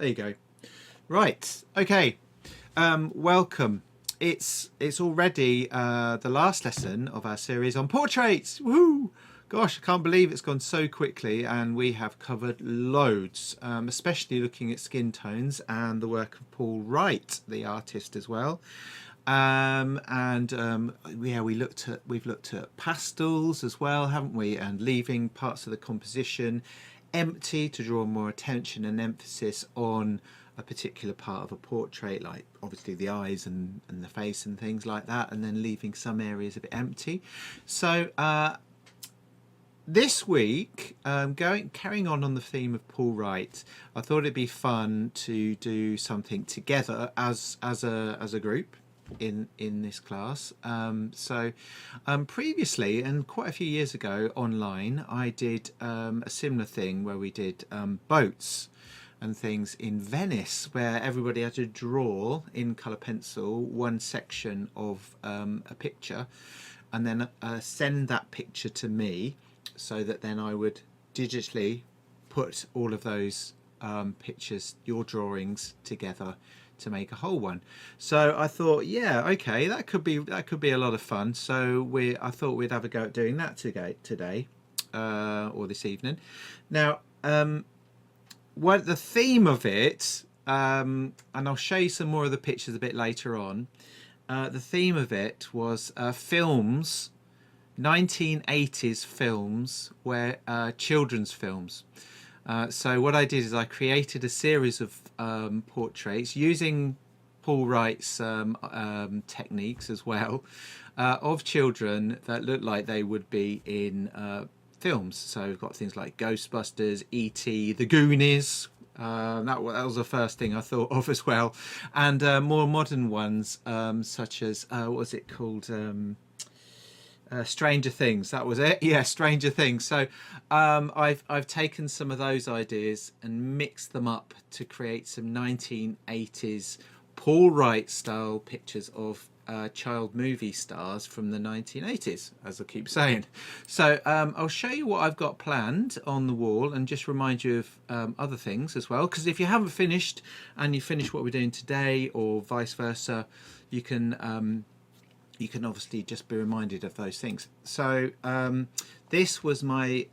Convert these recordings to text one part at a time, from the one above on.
There you go. Right. Okay. Welcome. It's already the last lesson of our series on portraits. Woohoo! Gosh, I can't believe it's gone so quickly, and we have covered loads, especially looking at skin tones and the work of Paul Wright, the artist, as well. Yeah, we've looked at pastels as well, haven't we? And leaving parts of the composition empty to draw more attention and emphasis on a particular part of a portrait, like obviously the eyes and the face and things like that, and then leaving some areas a bit empty. So this week, carrying on the theme of Paul Wright, I thought it'd be fun to do something together as a group in this class. Previously, and quite a few years ago online, I did a similar thing where we did boats and things in Venice, where everybody had to draw in colour pencil one section of a picture, and then send that picture to me, so that then I would digitally put all of those pictures, your drawings, together to make a whole one. So I thought, yeah, okay, that could be a lot of fun. So I thought we'd have a go at doing that today or this evening. Now, what the theme of it, and I'll show you some more of the pictures a bit later on. The theme of it was films. 1980s films, where children's films. So what I did is I created a series of portraits using Paul Wright's techniques as well, of children that look like they would be in films. So we've got things like Ghostbusters, E.T., The Goonies. That was the first thing I thought of as well, and more modern ones, such as what was it called? Stranger Things, that was it. Yeah, Stranger Things. So I've taken some of those ideas and mixed them up to create some 1980s Paul Wright style pictures of child movie stars from the 1980s, as I keep saying. So I'll show you what I've got planned on the wall and just remind you of other things as well, because if you haven't finished and you finish what we're doing today or vice versa, you can obviously just be reminded of those things. So this was my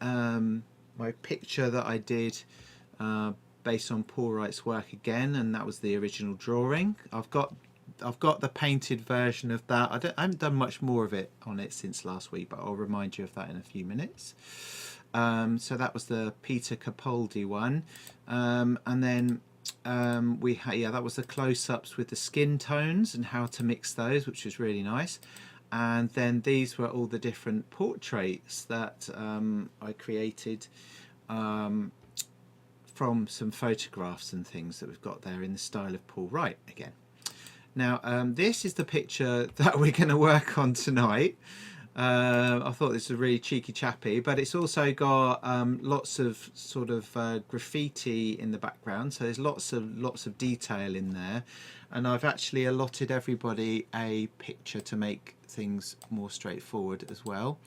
my picture that I did based on Paul Wright's work again, and that was the original drawing. I've got the painted version of that. I haven't done much more of it on it since last week, but I'll remind you of that in a few minutes. So that was the Peter Capaldi one, and then that was the close-ups with the skin tones and how to mix those, which was really nice. And then these were all the different portraits that I created from some photographs and things that we've got there in the style of Paul Wright again. Now this is the picture that we're going to work on tonight. I thought this was really cheeky chappy, but it's also got lots of sort of graffiti in the background, so there's lots of detail in there, and I've actually allotted everybody a picture to make things more straightforward as well.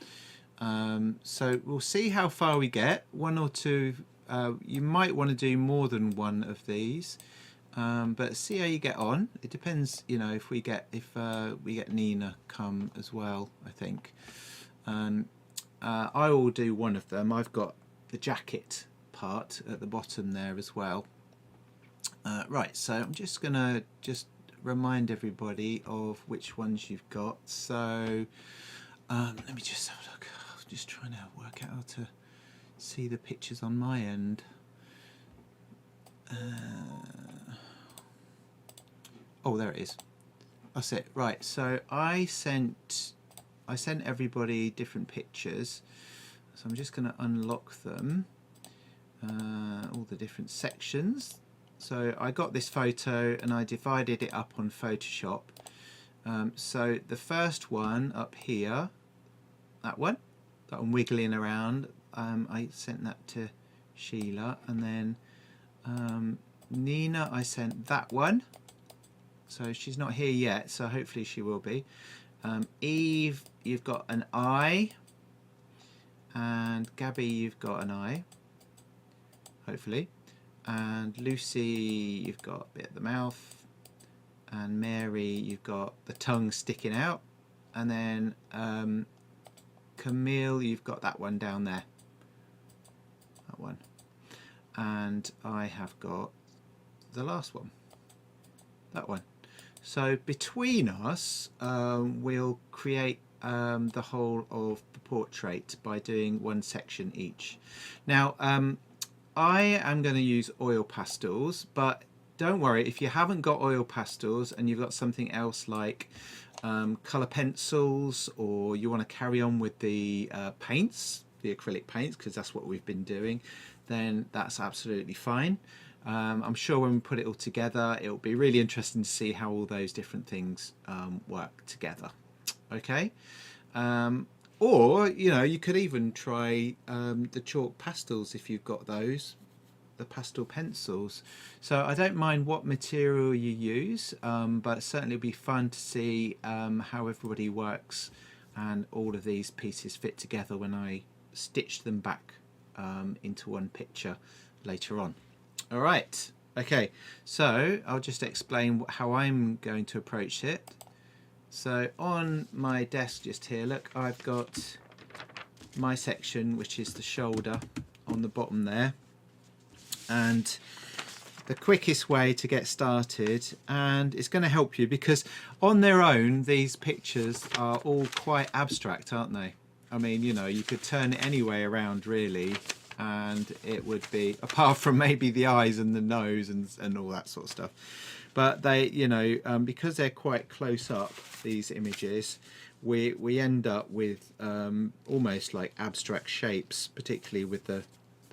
So we'll see how far we get. One or two, you might want to do more than one of these, but see how you get on. It depends, you know, if we get Nina come as well, I think. I will do one of them. I've got the jacket part at the bottom there as well. Right, so I'm just gonna remind everybody of which ones you've got. So let me just have a look. I'm just trying to work out how to see the pictures on my end. Oh, there it is. That's it. Right, so I sent everybody different pictures, so I'm just going to unlock them, all the different sections. So I got this photo and I divided it up on Photoshop. So the first one up here, that one wiggling around, I sent that to Sheila, and then Nina, I sent that one. So she's not here yet, so hopefully she will be. Eve, you've got an eye, and Gabby, you've got an eye, hopefully. and Lucy, you've got a bit of the mouth, and Mary, you've got the tongue sticking out, and then Camille, you've got that one down there, that one, and I have got the last one, that one. So between us, we'll create the whole of the portrait by doing one section each. Now I am going to use oil pastels, but don't worry if you haven't got oil pastels and you've got something else like colour pencils, or you want to carry on with the paints, the acrylic paints, because that's what we've been doing, then that's absolutely fine. I'm sure when we put it all together, it'll be really interesting to see how all those different things work together. Okay, or you know, you could even try the chalk pastels if you've got those, the pastel pencils. So I don't mind what material you use, but certainly it'll be fun to see how everybody works and all of these pieces fit together when I stitch them back into one picture later on. All right, okay, so I'll just explain how I'm going to approach it. So on my desk just here, look, I've got my section, which is the shoulder on the bottom there, and the quickest way to get started, and it's going to help you because on their own these pictures are all quite abstract, aren't they? I mean, you know, you could turn it any way around really, and it would be, apart from maybe the eyes and the nose and all that sort of stuff, but they, you know, because they're quite close up, these images, we end up with almost like abstract shapes, particularly with the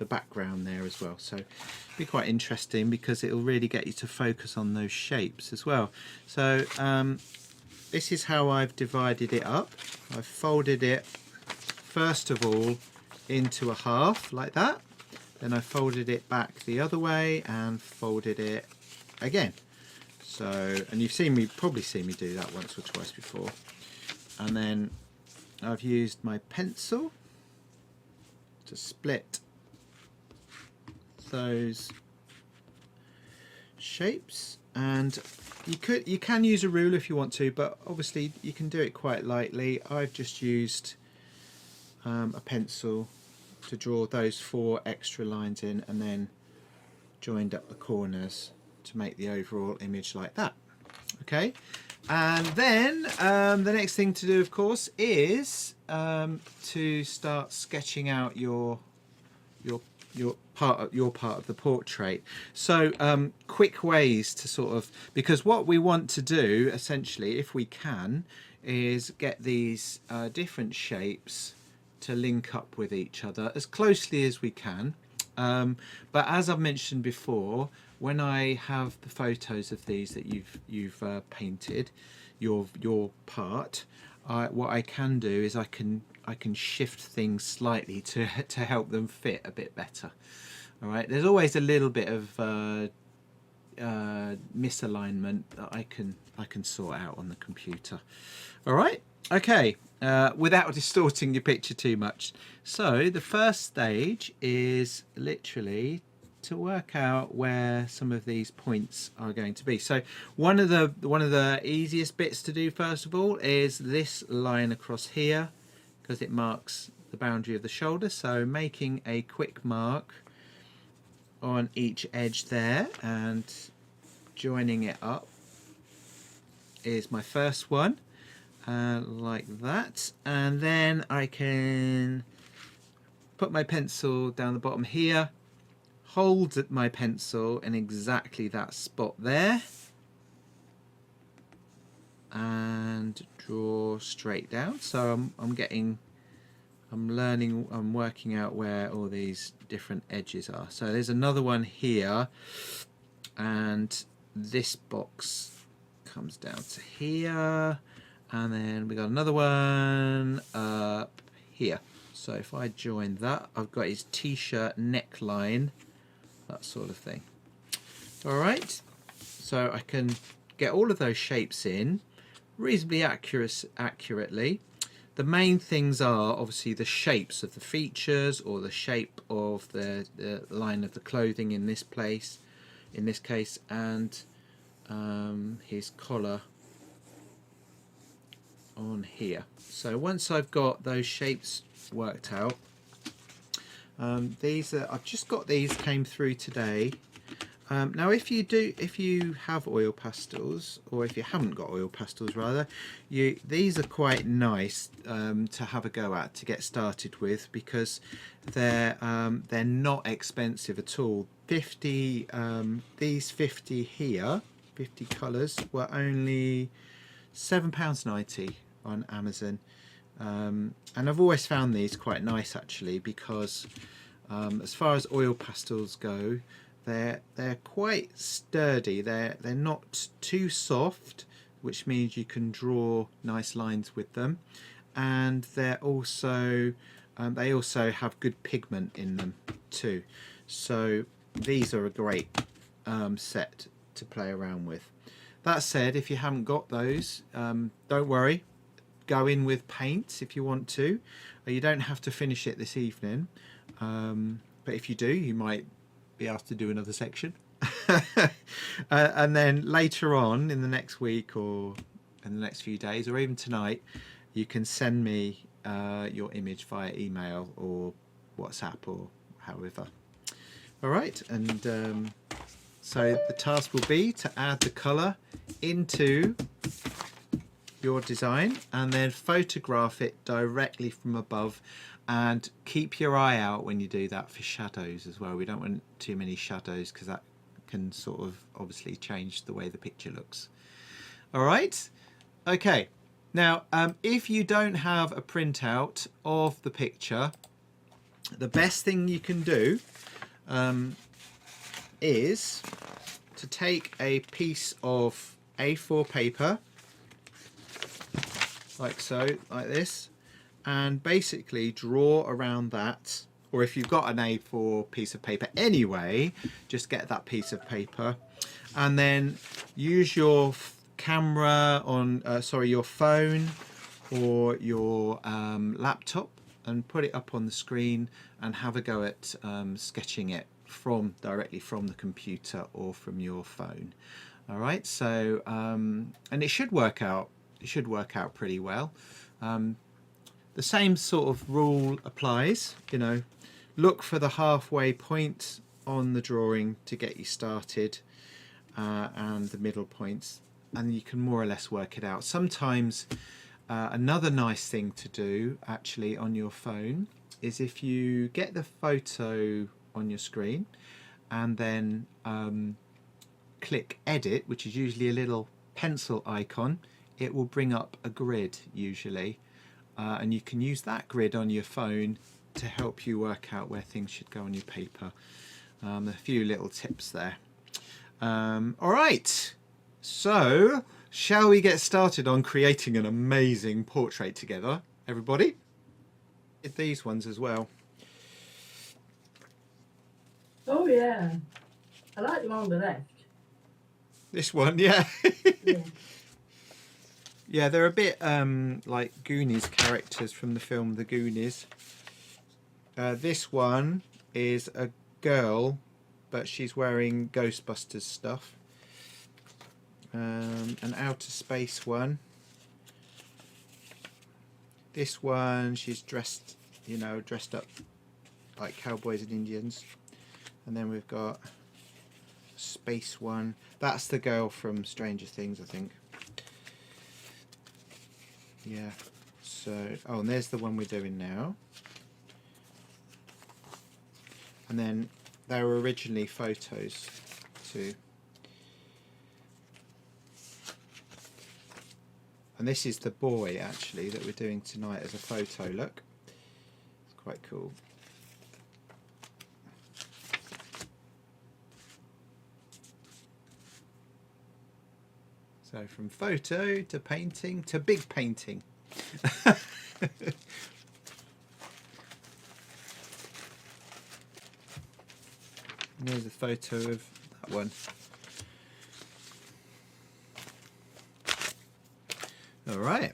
background there as well. So it'll be quite interesting because it'll really get you to focus on those shapes as well. So this is how I've divided it up. I've folded it first of all into a half like that, then I folded it back the other way and folded it again. So, and you've seen me, probably seen me do that once or twice before. And then I've used my pencil to split those shapes, and you can use a ruler if you want to, but obviously you can do it quite lightly. I've just used a pencil to draw those 4 extra lines in, and then joined up the corners to make the overall image like that. Okay, and then the next thing to do, of course, is to start sketching out your part of the portrait. So quick ways to sort of, because what we want to do essentially, if we can, is get these different shapes to link up with each other as closely as we can. But as I've mentioned before, when I have the photos of these that you've painted, your part, what I can do is I can shift things slightly to help them fit a bit better. All right, there's always a little bit of misalignment that I can sort out on the computer. All right, okay, without distorting your picture too much. So the first stage is literally to work out where some of these points are going to be. So one of the easiest bits to do first of all is this line across here, because it marks the boundary of the shoulder. So making a quick mark on each edge there and joining it up is my first one, like that. And then I can put my pencil down the bottom here, hold my pencil in exactly that spot there, and draw straight down. So I'm working out where all these different edges are. So there's another one here, and this box comes down to here, and then we got another one up here. So if I join that, I've got his t-shirt neckline, that sort of thing. All right, so I can get all of those shapes in reasonably accurately. the main things are obviously the shapes of the features, or the shape of the line of the clothing in this case, and his collar on here. So once I've got those shapes worked out, I've just got these, came through today. Now if you have oil pastels, or if you haven't got oil pastels rather, these are quite nice to have a go at, to get started with, because they're not expensive at all. These 50 here, 50 colours, were only £7.90 on Amazon. And I've always found these quite nice actually, because as far as oil pastels go, they're quite sturdy. They're not too soft, which means you can draw nice lines with them, and they also have good pigment in them too. So these are a great set to play around with. That said, if you haven't got those, don't worry. Go in with paints if you want to. You don't have to finish it this evening, but if you do, you might be asked to do another section. And then later on in the next week, or in the next few days, or even tonight, you can send me your image via email or WhatsApp or however. All right, and so the task will be to add the colour into your design and then photograph it directly from above, and keep your eye out when you do that for shadows as well. We don't want too many shadows, because that can sort of obviously change the way the picture looks. All right, okay. Now if you don't have a printout of the picture, the best thing you can do is to take a piece of A4 paper, like so, like this, and basically draw around that. Or if you've got an A4 piece of paper anyway, just get that piece of paper and then use your camera on, your phone or your laptop, and put it up on the screen and have a go at sketching it directly from the computer or from your phone. All right, so and it should work out. It should work out pretty well. The same sort of rule applies. You know, look for the halfway point on the drawing to get you started, and the middle points, and you can more or less work it out. Sometimes another nice thing to do actually on your phone is, if you get the photo on your screen and then click edit, which is usually a little pencil icon, it will bring up a grid usually, and you can use that grid on your phone to help you work out where things should go on your paper. A few little tips there. All right, so shall we get started on creating an amazing portrait together, everybody? Did these ones as well. Oh yeah, I like the one on the left. This one, yeah. Yeah. Yeah, they're a bit like Goonies characters from the film The Goonies. This one is a girl, but she's wearing Ghostbusters stuff. An outer space one. This one, she's dressed, you know, dressed up like cowboys and Indians. And then we've got a space one. That's the girl from Stranger Things, I think. Yeah, so, oh, and there's the one we're doing now. And then there were originally photos too. And this is the boy actually that we're doing tonight as a photo look. It's quite cool. So from photo to painting to big painting. And there's a photo of that one. All right.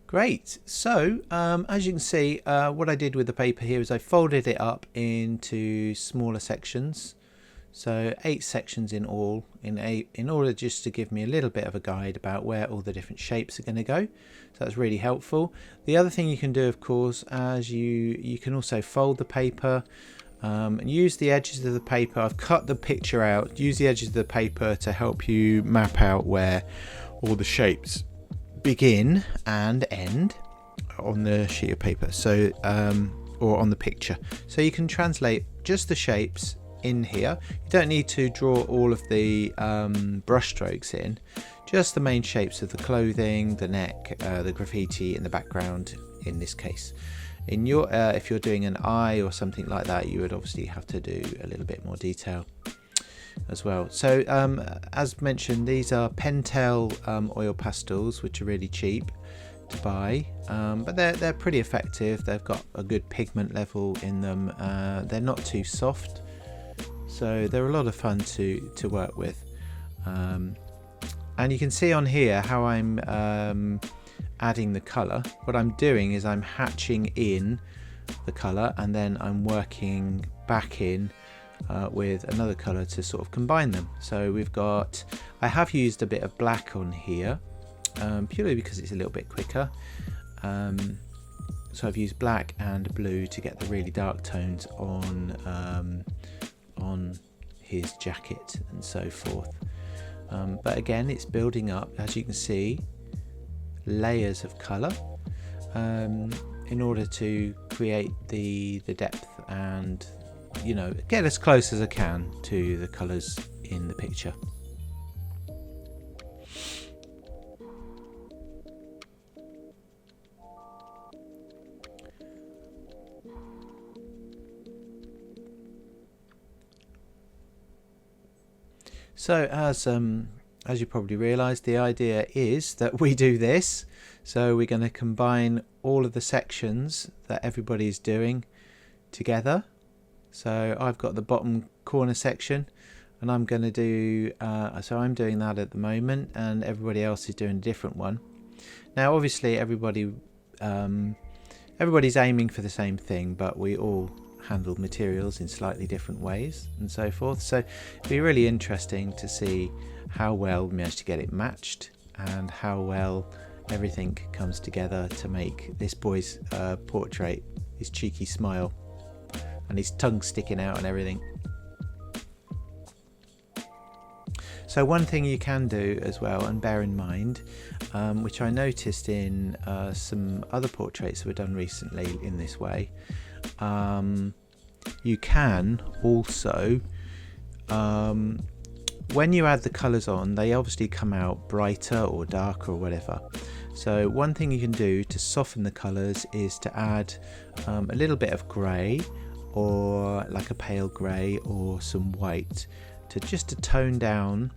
Great. So as you can see, what I did with the paper here is I folded it up into smaller sections. So 8 sections in all, in order just to give me a little bit of a guide about where all the different shapes are going to go. So that's really helpful. The other thing you can do, of course, as you can also fold the paper and use the edges of the paper. I've cut the picture out. Use the edges of the paper to help you map out where all the shapes begin and end on the sheet of paper, so or on the picture, so you can translate just the shapes in here. You don't need to draw all of the brush strokes in, just the main shapes of the clothing, the neck, the graffiti in the background in this case. In your if you're doing an eye or something like that, you would obviously have to do a little bit more detail as well. So as mentioned, these are Pentel oil pastels, which are really cheap to buy, but they're pretty effective. They've got a good pigment level in them. They're not too soft, so they're a lot of fun to work with. And you can see on here how I'm adding the color. What I'm doing is I'm hatching in the color, and then I'm working back in with another color to sort of combine them. So we've got, I have used a bit of black on here purely because it's a little bit quicker. So I've used black and blue to get the really dark tones on his jacket and so forth. But again, it's building up, as you can see, layers of color in order to create the depth and, you know, get as close as I can to the colors in the picture. So as you probably realized, the idea is that we do this. So we're going to combine all of the sections that everybody's doing together. So I've got the bottom corner section, and I'm going to do so I'm doing that at the moment, and everybody else is doing a different one. Now obviously everybody's aiming for the same thing, but we all handle materials in slightly different ways and so forth. So it'd be really interesting to see how well we manage to get it matched and how well everything comes together to make this boy's portrait, his cheeky smile and his tongue sticking out and everything. So one thing you can do as well, and bear in mind, which I noticed in some other portraits that were done recently in this way, you can also, when you add the colours on, they obviously come out brighter or darker or whatever. So one thing you can do to soften the colours is to add a little bit of grey, or like a pale grey or some white, to tone down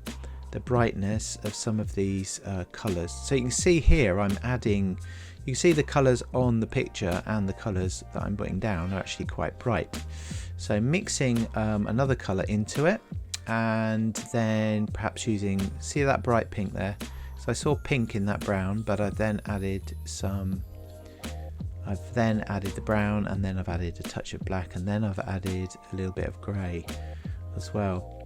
the brightness of some of these colours. So you can see here I'm adding, you can see the colours on the picture and the colours that I'm putting down are actually quite bright. So mixing another colour into it, and then perhaps using, see that bright pink there? So I saw pink in that brown, but I've then added the brown, and then I've added a touch of black, and then I've added a little bit of grey as well.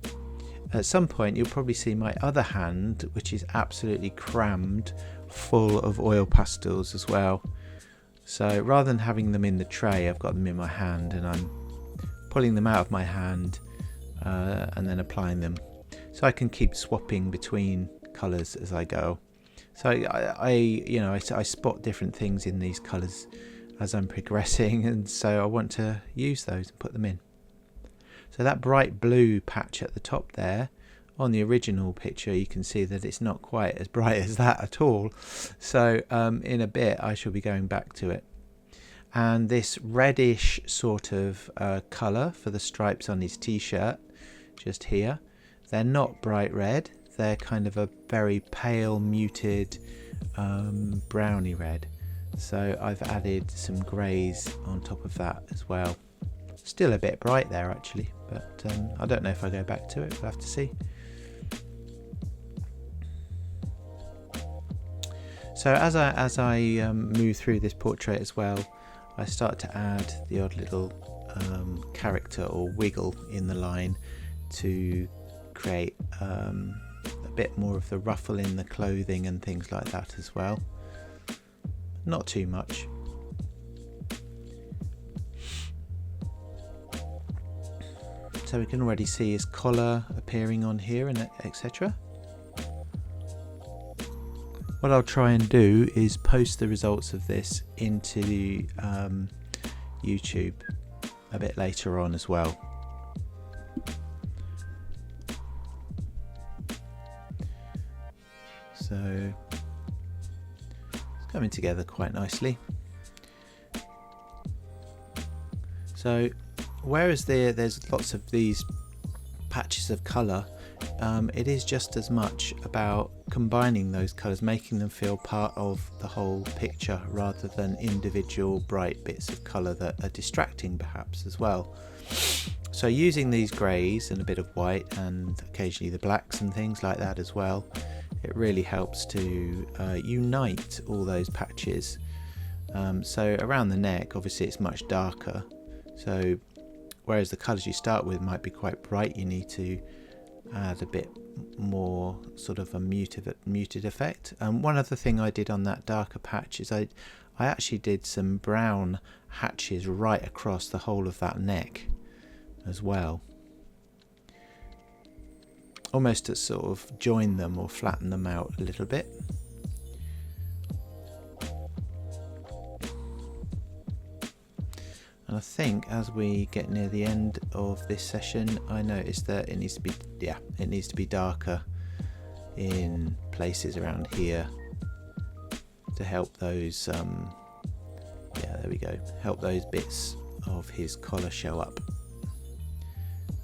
At some point you'll probably see my other hand, which is absolutely crammed full of oil pastels as well. So rather than having them in the tray, I've got them in my hand, and I'm pulling them out of my hand and then applying them, so I can keep swapping between colours as I go. So I spot different things in these colours as I'm progressing, and so I want to use those and put them in. So that bright blue patch at the top there, on the original picture you can see that it's not quite as bright as that at all. So in a bit I shall be going back to it. And this reddish sort of colour for the stripes on his t-shirt, just here, they're not bright red, they're kind of a very pale muted browny red. So I've added some greys on top of that as well. Still a bit bright there actually, but I don't know if I go back to it, we'll have to see. So So as I move through this portrait as well, I start to add the odd little character or wiggle in the line to create a bit more of the ruffle in the clothing and things like that as well. Not too much. So we can already see his collar appearing on here and etc. What I'll try and do is post the results of this into YouTube a bit later on as well. So it's coming together quite nicely. So whereas there's lots of these patches of colour, it is just as much about combining those colours, making them feel part of the whole picture rather than individual bright bits of colour that are distracting perhaps as well. So using these greys and a bit of white and occasionally the blacks and things like that as well, it really helps to unite all those patches. So around the neck obviously it's much darker, so whereas the colours you start with might be quite bright, you need to add a bit more sort of a muted effect. One other thing I did on that darker patch is I actually did some brown hatches right across the whole of that neck as well, almost to sort of join them or flatten them out a little bit. And I think as we get near the end of this session, I noticed that it needs to be darker in places around here to help those there we go, help those bits of his collar show up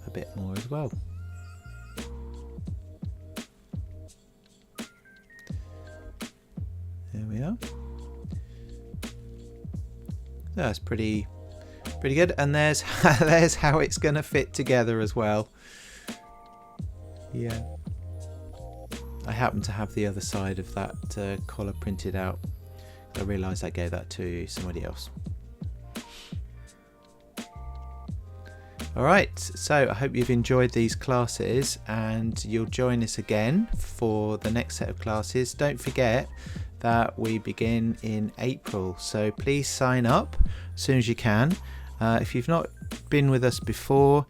a bit more as well. There we are. That's pretty good, and there's how it's going to fit together as well. Yeah, I happen to have the other side of that collar printed out. I realised I gave that to somebody else. Alright, so I hope you've enjoyed these classes and you'll join us again for the next set of classes. Don't forget that we begin in April, so please sign up as soon as you can. If you've not been with us before,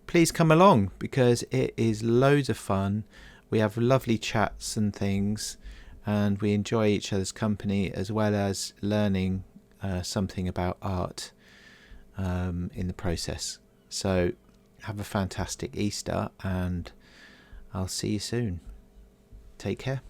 please come along because it is loads of fun. We have lovely chats and things, and we enjoy each other's company as well as learning something about art in the process. So have a fantastic Easter and I'll see you soon. Take care.